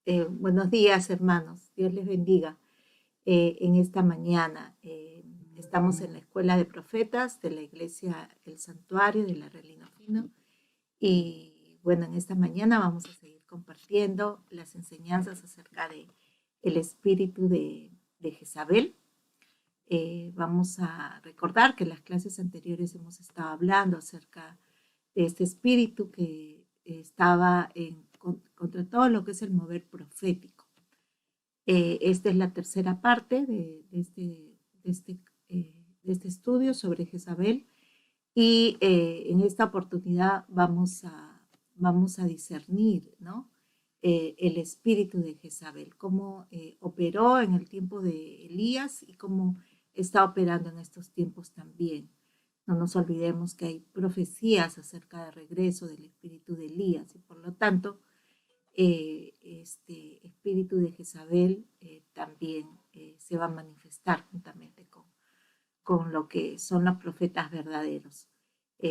Buenos días, hermanos. Dios les bendiga en esta mañana. Estamos en la Escuela de Profetas de la Iglesia El Santuario de la Relino Fino. Y bueno, en esta mañana vamos a seguir compartiendo las enseñanzas acerca de el espíritu de Jezabel. Vamos a recordar que en las clases anteriores hemos estado hablando acerca de este espíritu que estaba contra todo lo que es el mover profético. Esta es la tercera parte de este estudio sobre Jezabel y en esta oportunidad vamos a discernir, ¿no? El espíritu de Jezabel, cómo operó en el tiempo de Elías y cómo está operando en estos tiempos también. No nos olvidemos que hay profecías acerca del regreso del espíritu de Elías y por lo tanto este espíritu de Jezabel también se va a manifestar juntamente con lo que son los profetas verdaderos.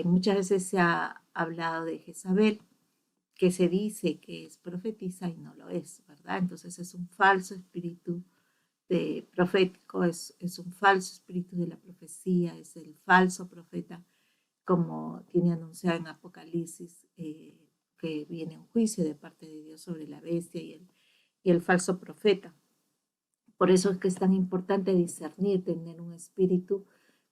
Muchas veces se ha hablado de Jezabel, que se dice que es profetisa y no lo es, ¿verdad? Entonces es un falso espíritu profético, es un falso espíritu de la profecía, es el falso profeta, como tiene anunciado en Apocalipsis, que viene un juicio de parte de Dios sobre la bestia y el falso profeta. Por eso es que es tan importante discernir, tener un espíritu,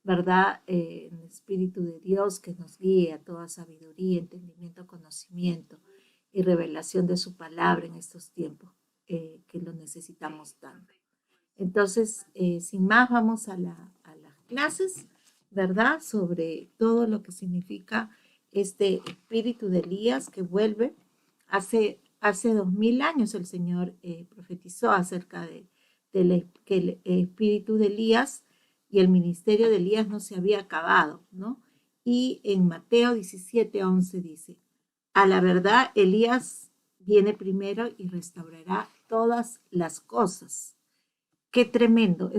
¿verdad? Un espíritu de Dios que nos guíe a toda sabiduría, entendimiento, conocimiento y revelación de su palabra en estos tiempos que lo necesitamos tanto. Entonces, sin más, vamos a las clases, ¿verdad? Sobre todo lo que significa este espíritu de Elías que vuelve. Hace 2000 años el Señor profetizó acerca que el espíritu de Elías y el ministerio de Elías no se había acabado, ¿no? Y en Mateo 17:11 dice, a la verdad, Elías viene primero y restaurará todas las cosas. Qué tremendo.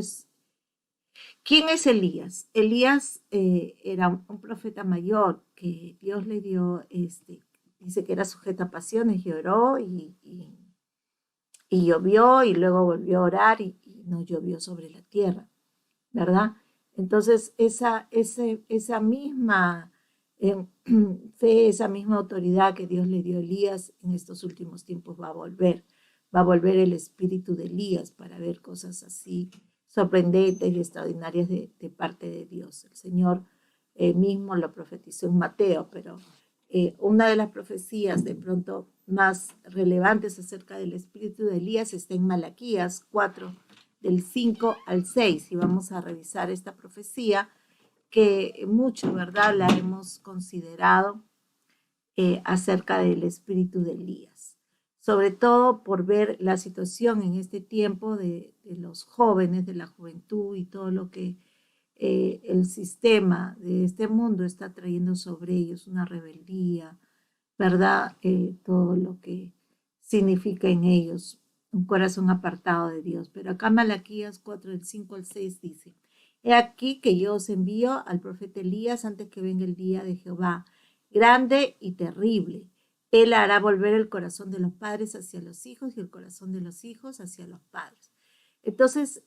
¿Quién es Elías? Elías era un profeta mayor que Dios le dio, dice que era sujeto a pasiones y oró y llovió y luego volvió a orar y no llovió sobre la tierra, ¿verdad? Entonces esa misma fe, esa misma autoridad que Dios le dio a Elías en estos últimos tiempos va a volver el espíritu de Elías para ver cosas así sorprendentes y extraordinarias de parte de Dios. El Señor mismo lo profetizó en Mateo, pero una de las profecías de pronto más relevantes acerca del espíritu de Elías está en Malaquías 4, del 5 al 6, y vamos a revisar esta profecía que mucho, ¿verdad?, la hemos considerado acerca del espíritu de Elías, sobre todo por ver la situación en este tiempo de los jóvenes, de la juventud y todo lo que el sistema de este mundo está trayendo sobre ellos, una rebeldía, ¿verdad? Todo lo que significa en ellos un corazón apartado de Dios. Pero acá Malaquías 4, del 5 al 6 dice, he aquí que yo os envío al profeta Elías antes que venga el día de Jehová, grande y terrible. Él hará volver el corazón de los padres hacia los hijos y el corazón de los hijos hacia los padres. Entonces,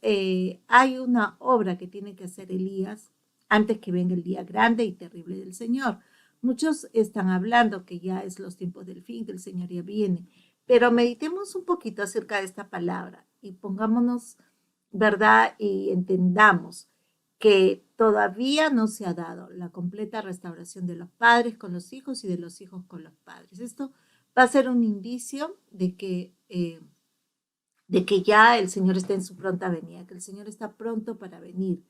hay una obra que tiene que hacer Elías antes que venga el día grande y terrible del Señor. Muchos están hablando que ya es los tiempos del fin, que el Señor ya viene, pero meditemos un poquito acerca de esta palabra y pongámonos, ¿verdad? Y entendamos que todavía no se ha dado la completa restauración de los padres con los hijos y de los hijos con los padres. Esto va a ser un indicio de que ya el Señor está en su pronta venida, que el Señor está pronto para venir.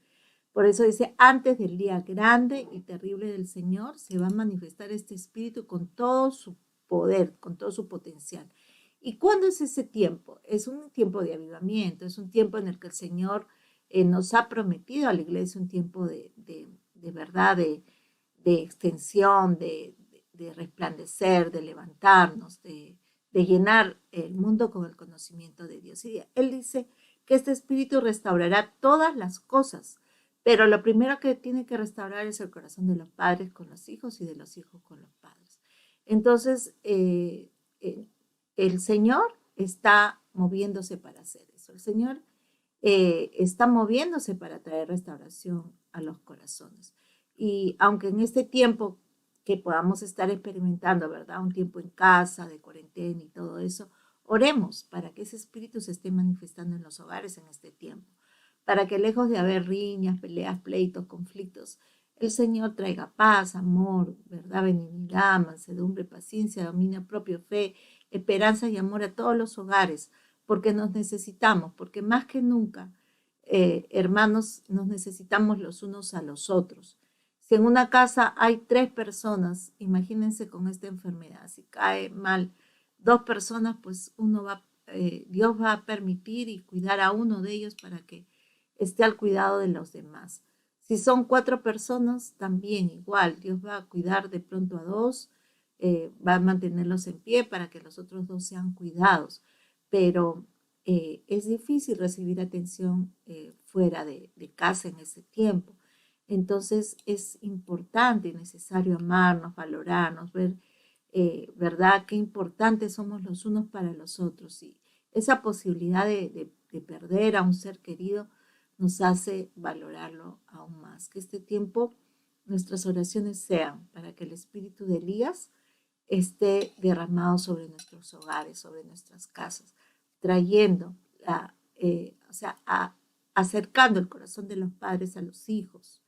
Por eso dice, antes del día grande y terrible del Señor se va a manifestar este espíritu con todo su poder, con todo su potencial. ¿Y cuándo es ese tiempo? Es un tiempo de avivamiento, es un tiempo en el que el Señor nos ha prometido a la iglesia un tiempo de verdad, de extensión, de resplandecer, de levantarnos, de llenar el mundo con el conocimiento de Dios. Y Él dice que este espíritu restaurará todas las cosas, pero lo primero que tiene que restaurar es el corazón de los padres con los hijos y de los hijos con los padres. Entonces, el Señor está moviéndose para hacer eso. El Señor está moviéndose para traer restauración a los corazones. Y aunque en este tiempo que podamos estar experimentando, ¿verdad? Un tiempo en casa, de cuarentena y todo eso, oremos para que ese espíritu se esté manifestando en los hogares en este tiempo, para que lejos de haber riñas, peleas, pleitos, conflictos, el Señor traiga paz, amor, verdad, benignidad, mansedumbre, paciencia, dominio propio, fe, esperanza y amor a todos los hogares, porque nos necesitamos, porque más que nunca, hermanos, nos necesitamos los unos a los otros. Si en una casa hay 3 personas, imagínense con esta enfermedad, si cae mal 2 personas, pues Dios va a permitir y cuidar a uno de ellos para que esté al cuidado de los demás. Si son 4 personas, también igual, Dios va a cuidar de pronto a 2, va a mantenerlos en pie para que los otros 2 sean cuidados. Pero es difícil recibir atención fuera de casa en ese tiempo. Entonces es importante y necesario amarnos, valorarnos, ver, ¿verdad?, qué importantes somos los unos para los otros. Y esa posibilidad de perder a un ser querido nos hace valorarlo aún más. Que este tiempo nuestras oraciones sean para que el espíritu de Elías esté derramado sobre nuestros hogares, sobre nuestras casas, trayendo, acercando el corazón de los padres a los hijos,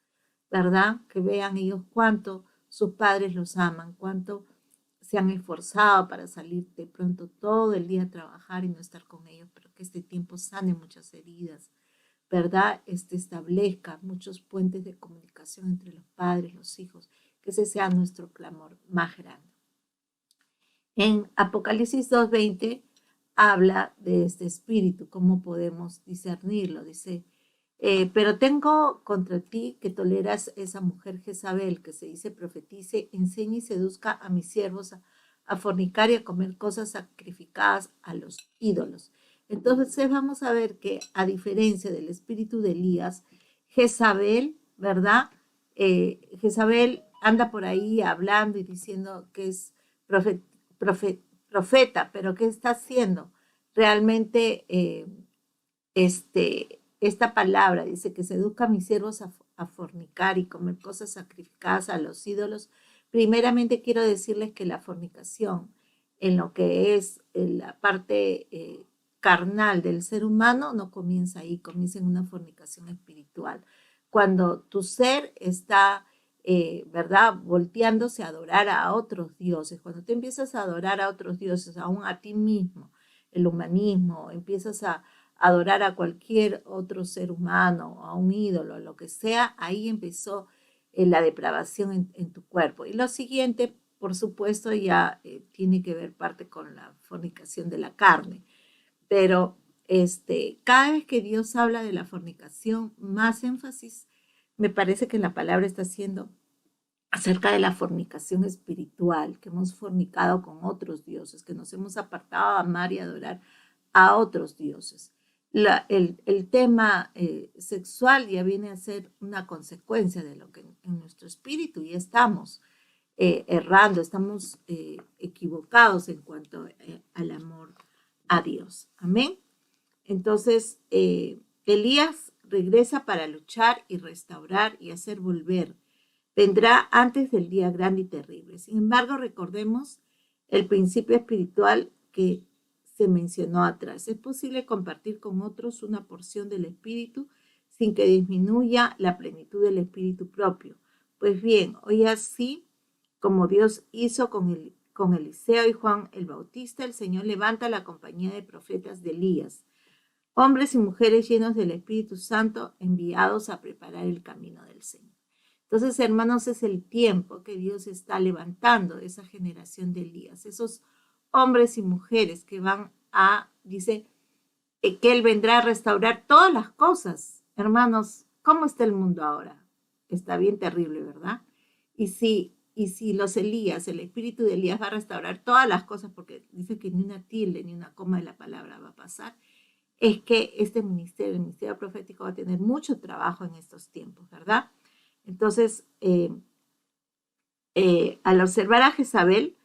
¿verdad? Que vean ellos cuánto sus padres los aman, cuánto se han esforzado para salir de pronto todo el día a trabajar y no estar con ellos, pero que este tiempo sane muchas heridas, ¿verdad? Establezca muchos puentes de comunicación entre los padres, los hijos, que ese sea nuestro clamor más grande. En Apocalipsis 2:20 habla de este espíritu, cómo podemos discernirlo. Dice, pero tengo contra ti que toleras esa mujer Jezabel, que se dice profetice, enseña y seduzca a mis siervos a fornicar y a comer cosas sacrificadas a los ídolos. Entonces vamos a ver que a diferencia del espíritu de Elías, Jezabel, ¿verdad? Jezabel anda por ahí hablando y diciendo que es profeta, pero ¿qué está haciendo? Realmente esta palabra dice que seduzca a mis siervos a fornicar y comer cosas sacrificadas a los ídolos. Primeramente quiero decirles que la fornicación en lo que es la parte carnal del ser humano no comienza ahí, comienza en una fornicación espiritual. Cuando tu ser está, ¿verdad?, volteándose a adorar a otros dioses, cuando te empiezas a adorar a otros dioses, aún a ti mismo, el humanismo, empiezas a adorar a cualquier otro ser humano, a un ídolo, a lo que sea, ahí empezó la depravación en tu cuerpo. Y lo siguiente, por supuesto, ya tiene que ver parte con la fornicación de la carne. Pero cada vez que Dios habla de la fornicación, más énfasis me parece que la palabra está haciendo acerca de la fornicación espiritual, que hemos fornicado con otros dioses, que nos hemos apartado a amar y adorar a otros dioses. El tema sexual ya viene a ser una consecuencia de lo que en nuestro espíritu ya estamos errando, estamos equivocados en cuanto al amor a Dios. Amén. Entonces, Elías regresa para luchar y restaurar y hacer volver. Vendrá antes del día grande y terrible. Sin embargo, recordemos el principio espiritual que se mencionó atrás. Es posible compartir con otros una porción del espíritu sin que disminuya la plenitud del espíritu propio. Pues bien, hoy así como Dios hizo con Eliseo y Juan el Bautista, el Señor levanta la compañía de profetas de Elías, hombres y mujeres llenos del Espíritu Santo enviados a preparar el camino del Señor. Entonces, hermanos, es el tiempo que Dios está levantando esa generación de Elías, esos hombres y mujeres que dice, que Él vendrá a restaurar todas las cosas. Hermanos, ¿cómo está el mundo ahora? Está bien terrible, ¿verdad? Y si los Elías, el espíritu de Elías va a restaurar todas las cosas, porque dice que ni una tilde ni una coma de la palabra va a pasar, es que este ministerio, el ministerio profético, va a tener mucho trabajo en estos tiempos, ¿verdad? Entonces, al observar a Jezabel,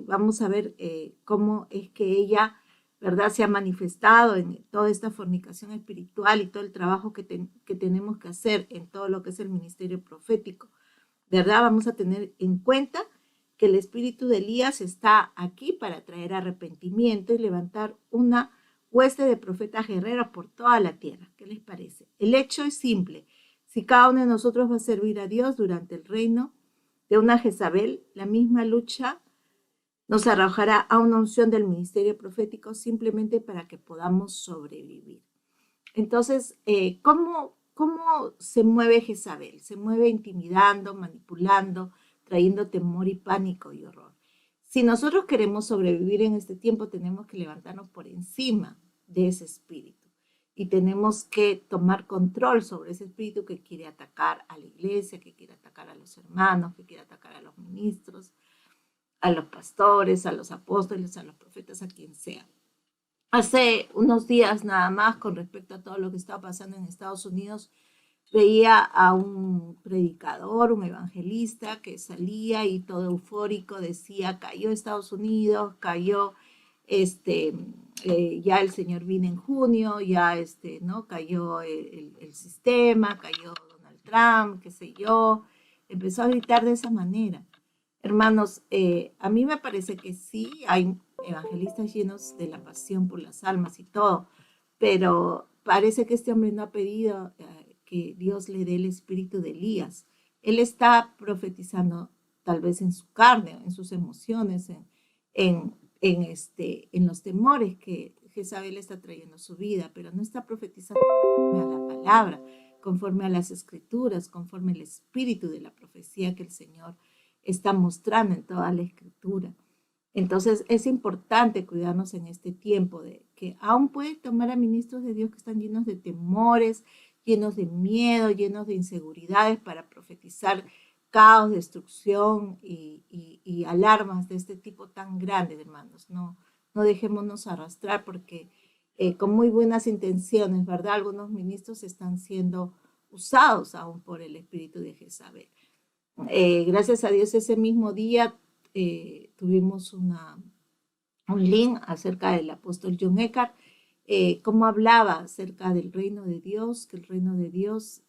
vamos a ver cómo es que ella, ¿verdad?, se ha manifestado en toda esta fornicación espiritual y todo el trabajo que tenemos que hacer en todo lo que es el ministerio profético, ¿verdad? Vamos a tener en cuenta que el espíritu de Elías está aquí para traer arrepentimiento y levantar una hueste de profetas guerreros por toda la tierra. ¿Qué les parece? El hecho es simple. Si cada uno de nosotros va a servir a Dios durante el reino de una Jezabel, la misma lucha nos arrojará a una unción del ministerio profético simplemente para que podamos sobrevivir. Entonces, ¿cómo se mueve Jezabel? Se mueve intimidando, manipulando, trayendo temor y pánico y horror. Si nosotros queremos sobrevivir en este tiempo, tenemos que levantarnos por encima de ese espíritu y tenemos que tomar control sobre ese espíritu que quiere atacar a la iglesia, que quiere atacar a los hermanos, que quiere atacar a los ministros, a los pastores, a los apóstoles, a los profetas, a quien sea. Hace unos días nada más, con respecto a todo lo que estaba pasando en Estados Unidos, veía a un predicador, un evangelista que salía y todo eufórico decía: cayó Estados Unidos, cayó ya el señor vino en junio, ya ¿no? Cayó el sistema, cayó Donald Trump, qué sé yo. Empezó a gritar de esa manera. Hermanos, a mí me parece que sí, hay evangelistas llenos de la pasión por las almas y todo, pero parece que este hombre no ha pedido que Dios le dé el espíritu de Elías. Él está profetizando tal vez en su carne, en sus emociones, en los temores que Jezabel está trayendo a su vida, pero no está profetizando conforme a la palabra, conforme a las escrituras, conforme al espíritu de la profecía que el Señor está mostrando en toda la escritura. Entonces es importante cuidarnos en este tiempo de que aún puede tomar a ministros de Dios que están llenos de temores, llenos de miedo, llenos de inseguridades para profetizar caos, destrucción y alarmas de este tipo tan grandes, hermanos. No dejémonos arrastrar porque con muy buenas intenciones, ¿verdad? Algunos ministros están siendo usados aún por el espíritu de Jezabel. Gracias a Dios ese mismo día tuvimos un link acerca del apóstol John Eckhart, cómo hablaba acerca del reino de Dios, que el reino de Dios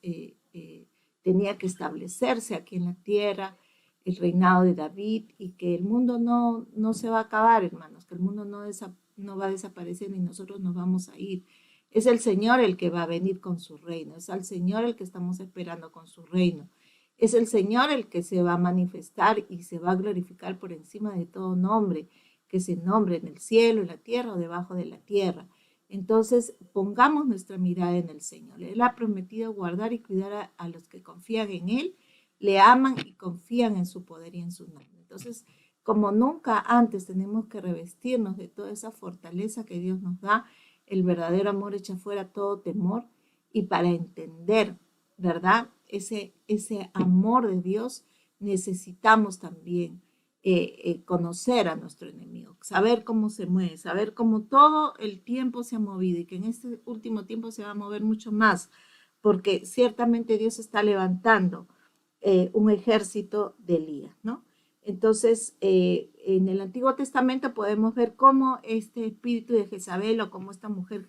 tenía que establecerse aquí en la tierra, el reinado de David, y que el mundo no se va a acabar, hermanos, que el mundo no va a desaparecer ni nosotros nos vamos a ir. Es el Señor el que va a venir con su reino, es al Señor el que estamos esperando con su reino. Es el Señor el que se va a manifestar y se va a glorificar por encima de todo nombre, que se nombre en el cielo, en la tierra o debajo de la tierra. Entonces, pongamos nuestra mirada en el Señor. Él ha prometido guardar y cuidar a los que confían en Él, le aman y confían en su poder y en su nombre. Entonces, como nunca antes, tenemos que revestirnos de toda esa fortaleza que Dios nos da. El verdadero amor echa fuera todo temor, y para entender, ¿verdad?, ese amor de Dios, necesitamos también conocer a nuestro enemigo, saber cómo se mueve, saber cómo todo el tiempo se ha movido y que en este último tiempo se va a mover mucho más, porque ciertamente Dios está levantando un ejército de Elías, ¿no? Entonces, en el Antiguo Testamento podemos ver cómo este espíritu de Jezabel o cómo esta mujer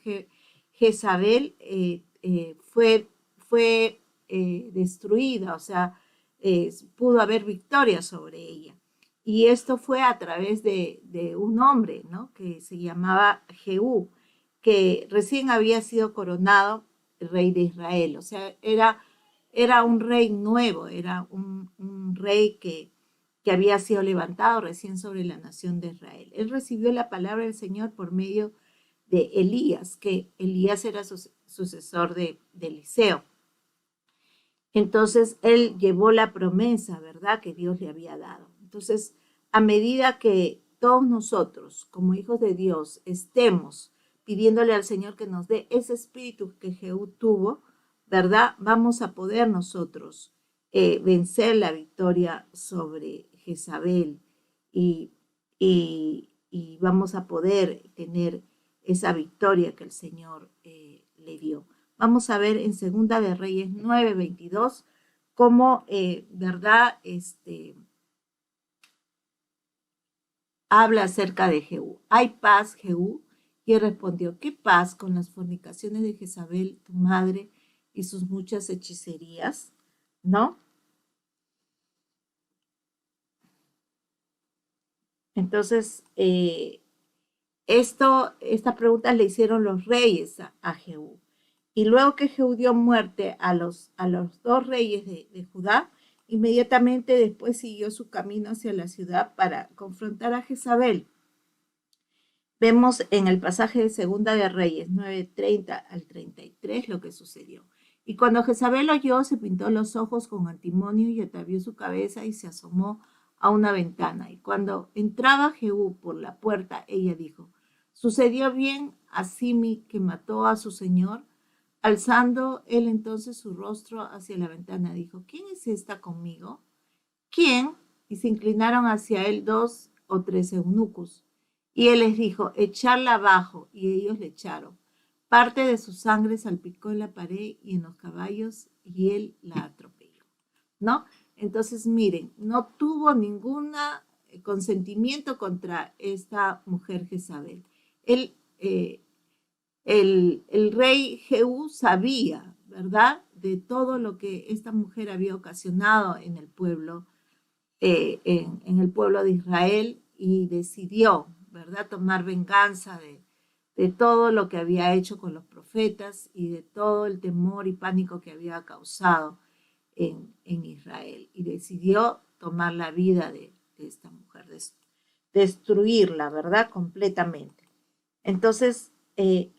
Jezabel fue destruida, o sea, pudo haber victoria sobre ella. Y esto fue a través de un hombre, ¿no?, que se llamaba Jehú, que recién había sido coronado rey de Israel. O sea, era un rey nuevo, era un rey que había sido levantado recién sobre la nación de Israel. Él recibió la palabra del Señor por medio de Elías, que Elías era sucesor de Eliseo. Entonces, él llevó la promesa, ¿verdad?, que Dios le había dado. Entonces, a medida que todos nosotros, como hijos de Dios, estemos pidiéndole al Señor que nos dé ese espíritu que Jehú tuvo, ¿verdad?, vamos a poder nosotros vencer la victoria sobre Jezabel y vamos a poder tener esa victoria que el Señor le dio. Vamos a ver en Segunda de Reyes 9:22 cómo, ¿verdad?, habla acerca de Jehú. ¿Hay paz, Jehú? Y él respondió, ¿qué paz con las fornicaciones de Jezabel, tu madre, y sus muchas hechicerías? ¿No? Entonces, esta pregunta le hicieron los reyes a Jehú. Y luego que Jehú dio muerte a los dos reyes de Judá, inmediatamente después siguió su camino hacia la ciudad para confrontar a Jezabel. Vemos en el pasaje de Segunda de Reyes 9:30 al 33 lo que sucedió. Y cuando Jezabel oyó, se pintó los ojos con antimonio y atavió su cabeza y se asomó a una ventana. Y cuando entraba Jehú por la puerta, ella dijo, ¿sucedió bien a Simi que mató a su señor? Alzando él entonces su rostro hacia la ventana, dijo, ¿quién es esta conmigo? ¿Quién? Y se inclinaron hacia él 2 o 3 eunucos. Y él les dijo, echarla abajo, y ellos le echaron. Parte de su sangre salpicó en la pared y en los caballos, y él la atropelló. ¿No? Entonces, miren, no tuvo ningún consentimiento contra esta mujer Jezabel. Él, el rey Jehú sabía, ¿verdad?, de todo lo que esta mujer había ocasionado en el pueblo, en el pueblo de Israel, y decidió, ¿verdad?, tomar venganza de todo lo que había hecho con los profetas y de todo el temor y pánico que había causado en Israel. Y decidió tomar la vida de esta mujer, destruirla, ¿verdad?, completamente. Entonces,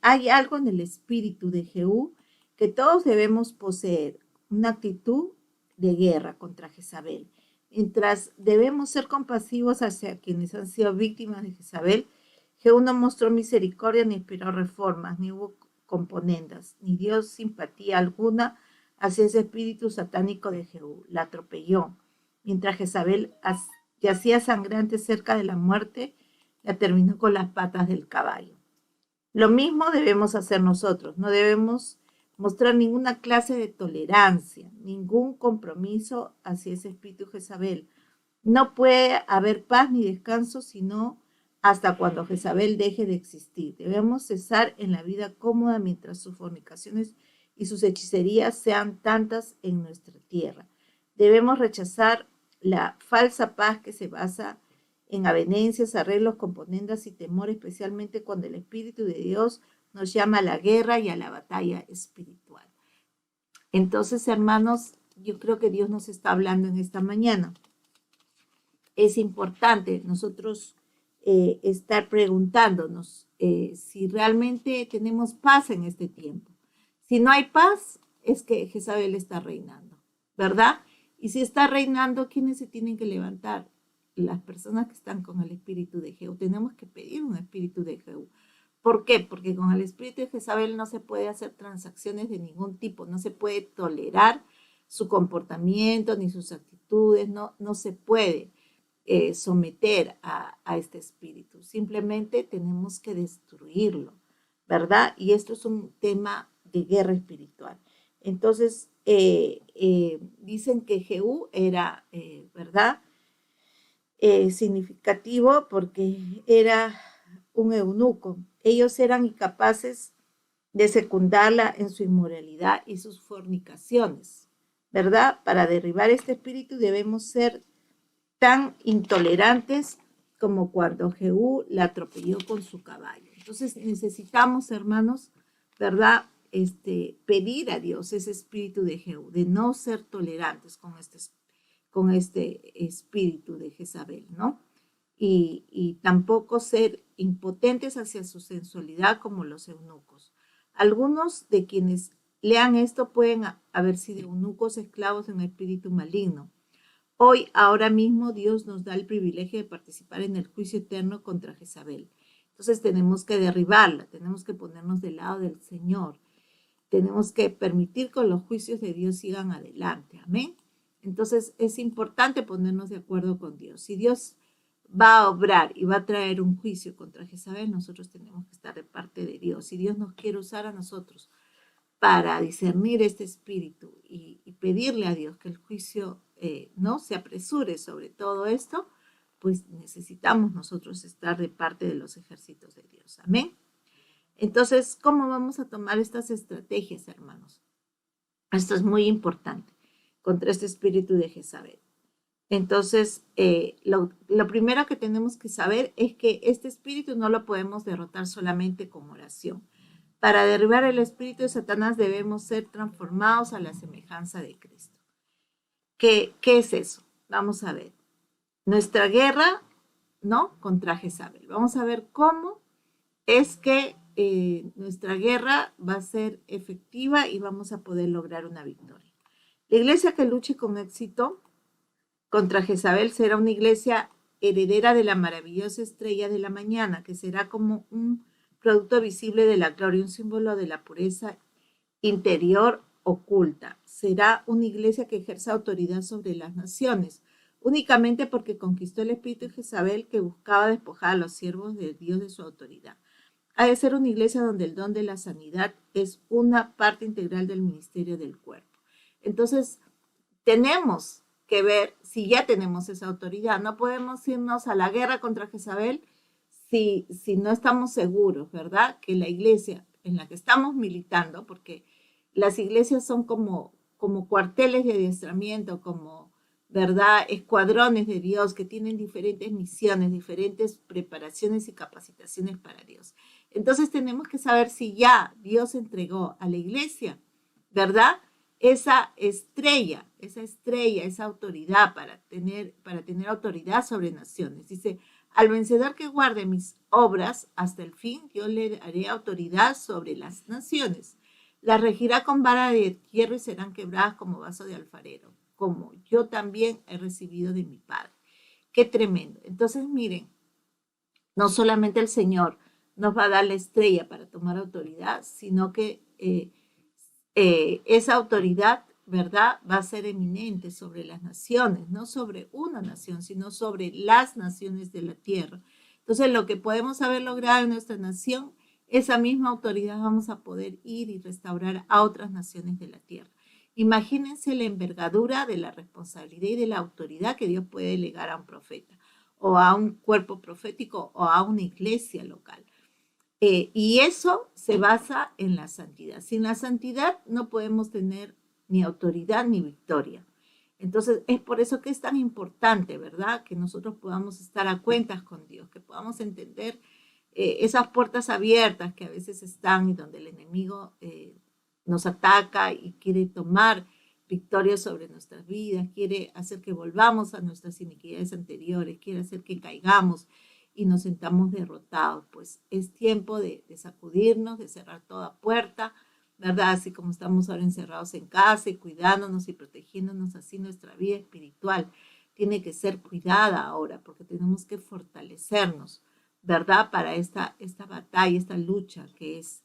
hay algo en el espíritu de Jehú que todos debemos poseer, una actitud de guerra contra Jezabel. Mientras debemos ser compasivos hacia quienes han sido víctimas de Jezabel, Jehú no mostró misericordia ni esperó reformas, ni hubo componendas, ni dio simpatía alguna hacia ese espíritu satánico de Jehú. La atropelló. Mientras Jezabel yacía sangrante cerca de la muerte, la terminó con las patas del caballo. Lo mismo debemos hacer nosotros. No debemos mostrar ninguna clase de tolerancia, ningún compromiso hacia ese espíritu Jezabel. No puede haber paz ni descanso sino hasta cuando Jezabel deje de existir. Debemos cesar en la vida cómoda mientras sus fornicaciones y sus hechicerías sean tantas en nuestra tierra. Debemos rechazar la falsa paz que se basa en avenencias, arreglos, componendas y temor, especialmente cuando el Espíritu de Dios nos llama a la guerra y a la batalla espiritual. Entonces, hermanos, yo creo que Dios nos está hablando en esta mañana. Es importante nosotros estar preguntándonos si realmente tenemos paz en este tiempo. Si no hay paz, es que Jezabel está reinando, ¿verdad? Y si está reinando, ¿quiénes se tienen que levantar? Las personas que están con el espíritu de Jehú. Tenemos que pedir un espíritu de Jehú. ¿Por qué? Porque con el espíritu de Jezabel no se puede hacer transacciones de ningún tipo, no se puede tolerar su comportamiento ni sus actitudes, no se puede someter a este espíritu. Simplemente tenemos que destruirlo, ¿verdad? Y esto es un tema de guerra espiritual. Entonces, dicen que Jehú era, ¿verdad?, significativo porque era un eunuco. Ellos eran incapaces de secundarla en su inmoralidad y sus fornicaciones, ¿verdad? Para derribar este espíritu debemos ser tan intolerantes como cuando Jehú la atropelló con su caballo. Entonces necesitamos, hermanos, ¿verdad?, pedir a Dios ese espíritu de Jehú, de no ser tolerantes con este espíritu de Jezabel, ¿no? Y tampoco ser impotentes hacia su sensualidad como los eunucos. Algunos de quienes lean esto pueden haber sido eunucos esclavos de un espíritu maligno. Hoy, ahora mismo, Dios nos da el privilegio de participar en el juicio eterno contra Jezabel. Entonces tenemos que derribarla, tenemos que ponernos del lado del Señor, tenemos que permitir que los juicios de Dios sigan adelante. Amén. Entonces es importante ponernos de acuerdo con Dios. Si Dios va a obrar y va a traer un juicio contra Jezabel, nosotros tenemos que estar de parte de Dios. Si Dios nos quiere usar a nosotros para discernir este espíritu y pedirle a Dios que el juicio no se apresure sobre todo esto, pues necesitamos nosotros estar de parte de los ejércitos de Dios. Amén. Entonces, ¿cómo vamos a tomar estas estrategias, hermanos? Esto es muy importante contra este espíritu de Jezabel. Entonces, lo primero que tenemos que saber es que este espíritu no lo podemos derrotar solamente con oración. Para derribar el espíritu de Satanás debemos ser transformados a la semejanza de Cristo. ¿Qué es eso? Vamos a ver. Nuestra guerra, ¿no? Contra Jezabel. Vamos a ver cómo es que nuestra guerra va a ser efectiva y vamos a poder lograr una victoria. La iglesia que luche con éxito contra Jezabel será una iglesia heredera de la maravillosa estrella de la mañana, que será como un producto visible de la gloria, un símbolo de la pureza interior oculta. Será una iglesia que ejerza autoridad sobre las naciones, únicamente porque conquistó el espíritu de Jezabel que buscaba despojar a los siervos de Dios de su autoridad. Ha de ser una iglesia donde el don de la sanidad es una parte integral del ministerio del cuerpo. Entonces, tenemos que ver si ya tenemos esa autoridad. No podemos irnos a la guerra contra Jezabel si no estamos seguros, ¿verdad? Que la iglesia en la que estamos militando, porque las iglesias son como cuarteles de adiestramiento, como, ¿verdad? Escuadrones de Dios que tienen diferentes misiones, diferentes preparaciones y capacitaciones para Dios. Entonces tenemos que saber si ya Dios entregó a la iglesia, ¿verdad? Esa estrella, esa autoridad para tener autoridad sobre naciones. Dice, al vencedor que guarde mis obras hasta el fin, yo le daré autoridad sobre las naciones. Las regirá con vara de hierro y serán quebradas como vaso de alfarero, como yo también he recibido de mi Padre. Qué tremendo. Entonces, miren, no solamente el Señor nos va a dar la estrella para tomar autoridad, sino que esa autoridad, ¿verdad?, va a ser eminente sobre las naciones, no sobre una nación, sino sobre las naciones de la tierra. Entonces, lo que podemos haber logrado en nuestra nación, esa misma autoridad vamos a poder ir y restaurar a otras naciones de la tierra. Imagínense la envergadura de la responsabilidad y de la autoridad que Dios puede delegar a un profeta, o a un cuerpo profético, o a una iglesia local. Y eso se basa en la santidad. Sin la santidad no podemos tener ni autoridad ni victoria. Entonces, es por eso que es tan importante, ¿verdad?, que nosotros podamos estar a cuentas con Dios, que podamos entender esas puertas abiertas que a veces están y donde el enemigo nos ataca y quiere tomar victoria sobre nuestras vidas, quiere hacer que volvamos a nuestras iniquidades anteriores, quiere hacer que caigamos y nos sentamos derrotados. Pues es tiempo de sacudirnos, de cerrar toda puerta, ¿verdad? Así como estamos ahora encerrados en casa y cuidándonos y protegiéndonos, así nuestra vida espiritual tiene que ser cuidada ahora, porque tenemos que fortalecernos, ¿verdad?, para esta batalla, esta lucha que es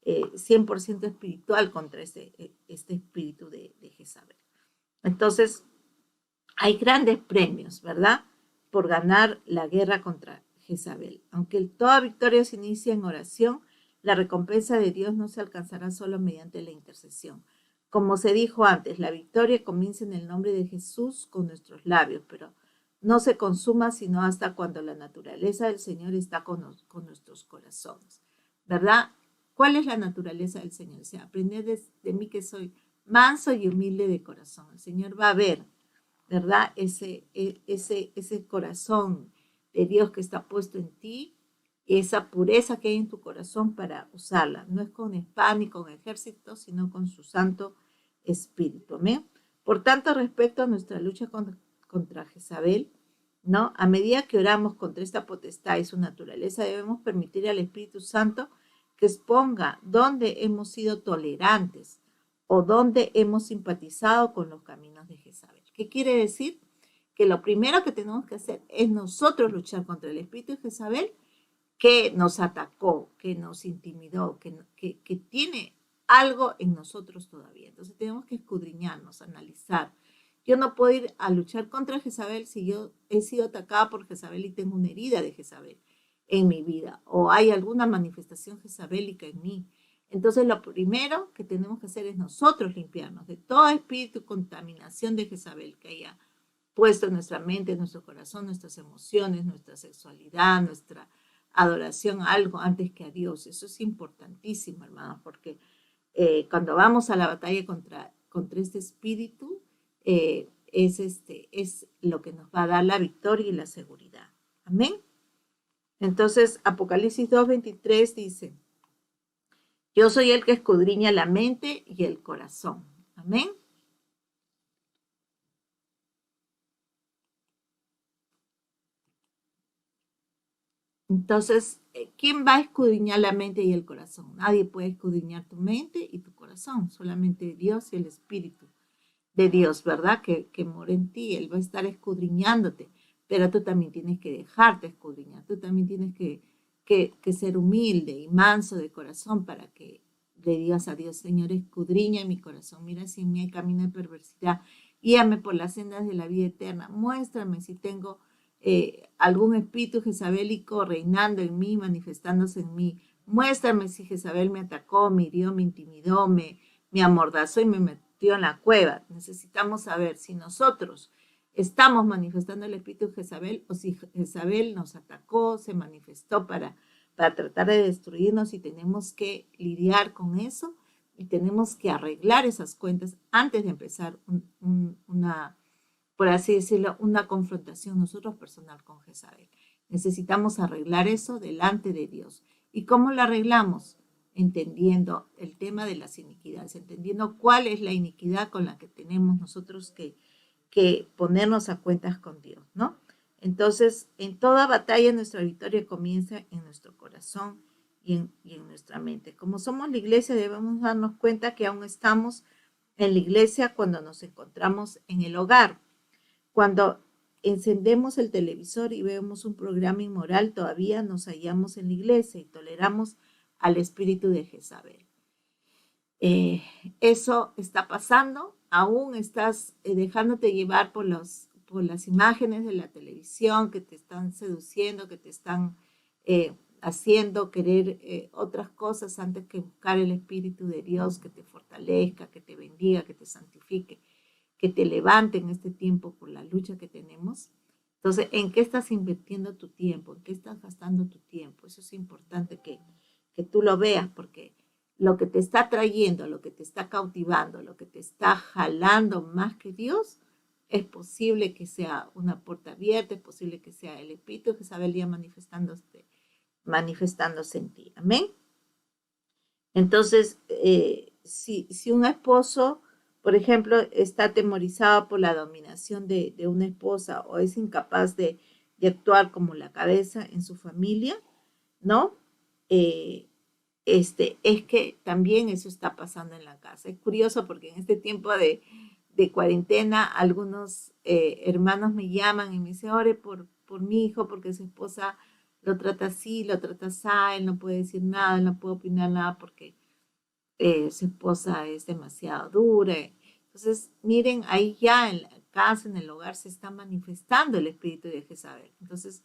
100% espiritual contra este espíritu de Jezabel. Entonces, hay grandes premios, ¿verdad?, por ganar la guerra contra Jezabel. Aunque toda victoria se inicia en oración, la recompensa de Dios no se alcanzará solo mediante la intercesión. Como se dijo antes, la victoria comienza en el nombre de Jesús con nuestros labios, pero no se consuma sino hasta cuando la naturaleza del Señor está con nuestros corazones, ¿verdad? ¿Cuál es la naturaleza del Señor? O sea, aprended de mí que soy manso y humilde de corazón. El Señor va a ver, ¿verdad?, ese corazón de Dios que está puesto en ti, esa pureza que hay en tu corazón para usarla. No es con espada ni con ejército, sino con su Santo Espíritu. ¿Amén? Por tanto, respecto a nuestra lucha contra Jezabel, ¿no?, a medida que oramos contra esta potestad y su naturaleza, debemos permitir al Espíritu Santo que exponga dónde hemos sido tolerantes o dónde hemos simpatizado con los caminos de Jezabel. ¿Qué quiere decir? Que lo primero que tenemos que hacer es nosotros luchar contra el espíritu de Jezabel que nos atacó, que nos intimidó, que tiene algo en nosotros todavía. Entonces tenemos que escudriñarnos, analizar. Yo no puedo ir a luchar contra Jezabel si yo he sido atacada por Jezabel y tengo una herida de Jezabel en mi vida, o hay alguna manifestación jezabélica en mí. Entonces lo primero que tenemos que hacer es nosotros limpiarnos de todo espíritu, contaminación de Jezabel que haya puesto en nuestra mente, en nuestro corazón, nuestras emociones, nuestra sexualidad, nuestra adoración a algo antes que a Dios. Eso es importantísimo, hermanos, porque cuando vamos a la batalla contra este espíritu, es lo que nos va a dar la victoria y la seguridad. Amén. Entonces, Apocalipsis 2:23 dice, yo soy el que escudriña la mente y el corazón. Amén. Entonces, ¿quién va a escudriñar la mente y el corazón? Nadie puede escudriñar tu mente y tu corazón, solamente Dios y el Espíritu de Dios, ¿verdad? Que mora en ti, Él va a estar escudriñándote, pero tú también tienes que dejarte escudriñar, tú también tienes que ser humilde y manso de corazón para que le digas a Dios, Señor, escudriña mi corazón, mira si en mí hay camino de perversidad, guíame por las sendas de la vida eterna, muéstrame si tengo algún espíritu jezabélico reinando en mí, manifestándose en mí, muéstrame si Jezabel me atacó, me hirió, me intimidó, me amordazó y me metió en la cueva. Necesitamos saber si nosotros estamos manifestando el espíritu de Jezabel o si Jezabel nos atacó, se manifestó para tratar de destruirnos y tenemos que lidiar con eso y tenemos que arreglar esas cuentas antes de empezar una, por así decirlo, una confrontación nosotros personal con Jezabel. Necesitamos arreglar eso delante de Dios. ¿Y cómo lo arreglamos? Entendiendo el tema de las iniquidades, entendiendo cuál es la iniquidad con la que tenemos nosotros que ponernos a cuentas con Dios, ¿no? Entonces, en toda batalla nuestra victoria comienza en nuestro corazón y en nuestra mente. Como somos la iglesia, debemos darnos cuenta que aún estamos en la iglesia cuando nos encontramos en el hogar. Cuando encendemos el televisor y vemos un programa inmoral, todavía nos hallamos en la iglesia y toleramos al espíritu de Jezabel. Eso está pasando, aún estás dejándote llevar por las imágenes de la televisión que te están seduciendo, que te están haciendo querer otras cosas antes que buscar el Espíritu de Dios que te fortalezca, que te bendiga, que te santifique, que te levante en este tiempo por la lucha que tenemos. Entonces, ¿en qué estás invirtiendo tu tiempo? ¿En qué estás gastando tu tiempo? Eso es importante que tú lo veas, porque lo que te está trayendo, lo que te está cautivando, lo que te está jalando más que Dios, es posible que sea una puerta abierta, es posible que sea el Espíritu que sabe el día manifestándose en ti. Amén. Entonces, si un esposo, por ejemplo, está atemorizado por la dominación de una esposa o es incapaz de actuar como la cabeza en su familia, ¿no? Es que también eso está pasando en la casa. Es curioso porque en este tiempo de cuarentena, algunos hermanos me llaman y me dicen, ore por mi hijo porque su esposa lo trata así, lo trata así, él no puede decir nada, él no puede opinar nada porque su esposa es demasiado dura. Entonces, miren, ahí ya en la casa, en el hogar, se está manifestando el espíritu de Jezabel. Entonces,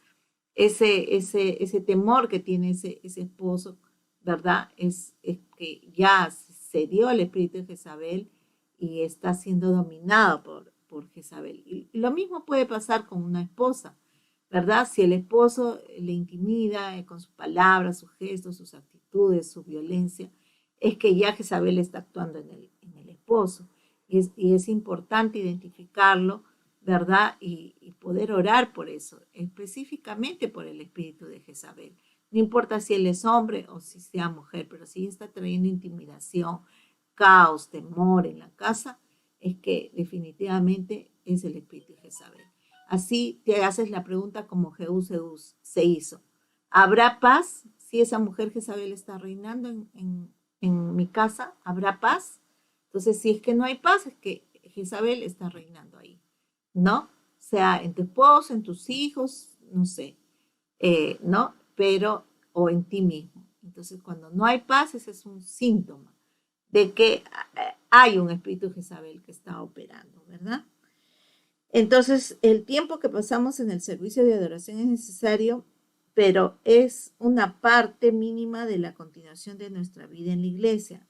ese temor que tiene ese esposo, ¿verdad? Es que ya se dio el espíritu de Jezabel y está siendo dominado por Jezabel. Y lo mismo puede pasar con una esposa, ¿verdad? Si el esposo le intimida con sus palabras, sus gestos, sus actitudes, su violencia, es que ya Jezabel está actuando en el esposo. Y es importante identificarlo, ¿verdad? Y poder orar por eso, específicamente por el espíritu de Jezabel. No importa si él es hombre o si sea mujer, pero si está trayendo intimidación, caos, temor en la casa, es que definitivamente es el espíritu de Jezabel. Así te haces la pregunta como Jehú se hizo. ¿Habrá paz si esa mujer Jezabel está reinando en mi casa? ¿Habrá paz? Entonces, si es que no hay paz, es que Jezabel está reinando ahí, ¿no? Sea en tu esposo, en tus hijos, no sé, ¿no? Pero, o en ti mismo. Entonces, cuando no hay paz, ese es un síntoma de que hay un espíritu Jezabel que está operando, ¿verdad? Entonces, el tiempo que pasamos en el servicio de adoración es necesario, pero es una parte mínima de la continuación de nuestra vida en la iglesia.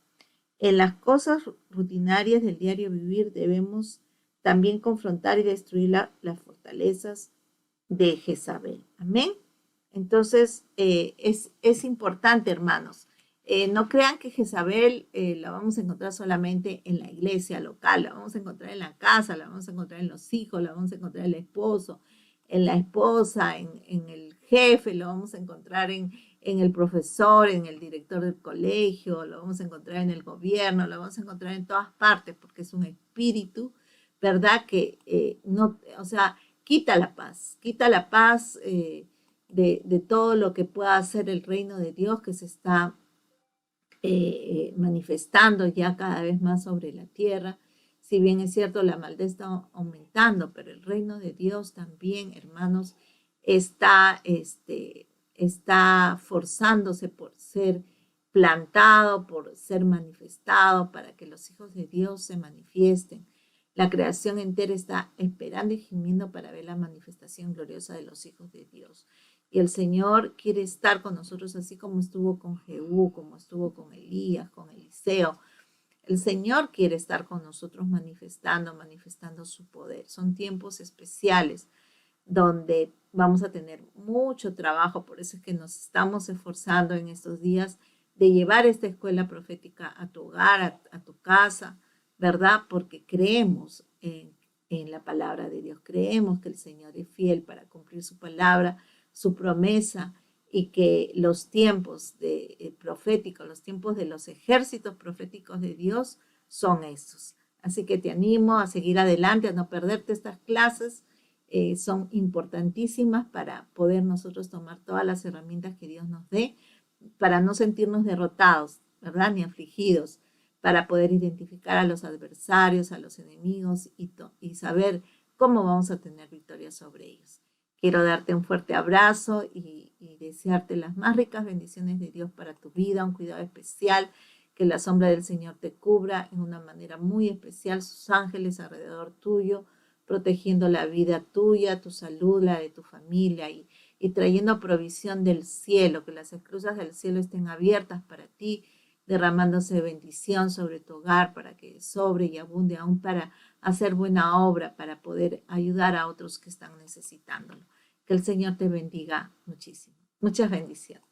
En las cosas rutinarias del diario vivir debemos también confrontar y destruir las fortalezas de Jezabel. Amén. Entonces, es importante, hermanos. No crean que Jezabel la vamos a encontrar solamente en la iglesia local, la vamos a encontrar en la casa, la vamos a encontrar en los hijos, la vamos a encontrar en el esposo, en la esposa, en el jefe, lo vamos a encontrar en el profesor, en el director del colegio, lo vamos a encontrar en el gobierno, lo vamos a encontrar en todas partes, porque es un espíritu, ¿verdad? Que no, o sea, quita la paz de todo lo que pueda hacer el reino de Dios que se está manifestando ya cada vez más sobre la tierra. Si bien es cierto, la maldad está aumentando, pero el reino de Dios también, hermanos, está forzándose por ser plantado, por ser manifestado, para que los hijos de Dios se manifiesten. La creación entera está esperando y gimiendo para ver la manifestación gloriosa de los hijos de Dios. Y el Señor quiere estar con nosotros así como estuvo con Jehú, como estuvo con Elías, con Eliseo. El Señor quiere estar con nosotros manifestando su poder. Son tiempos especiales donde vamos a tener mucho trabajo. Por eso es que nos estamos esforzando en estos días de llevar esta escuela profética a tu hogar, a tu casa, ¿verdad? Porque creemos en la palabra de Dios. Creemos que el Señor es fiel para cumplir su palabra, su promesa, y que los tiempos proféticos, los tiempos de los ejércitos proféticos de Dios son esos. Así que te animo a seguir adelante, a no perderte estas clases. Son importantísimas para poder nosotros tomar todas las herramientas que Dios nos dé, para no sentirnos derrotados, ¿verdad? Ni afligidos, para poder identificar a los adversarios, a los enemigos y saber cómo vamos a tener victoria sobre ellos. Quiero darte un fuerte abrazo y desearte las más ricas bendiciones de Dios para tu vida, un cuidado especial, que la sombra del Señor te cubra en una manera muy especial, sus ángeles alrededor tuyo, protegiendo la vida tuya, tu salud, la de tu familia y trayendo provisión del cielo, que las esclusas del cielo estén abiertas para ti, derramándose bendición sobre tu hogar para que sobre y abunde aún para hacer buena obra, para poder ayudar a otros que están necesitándolo. Que el Señor te bendiga muchísimo. Muchas bendiciones.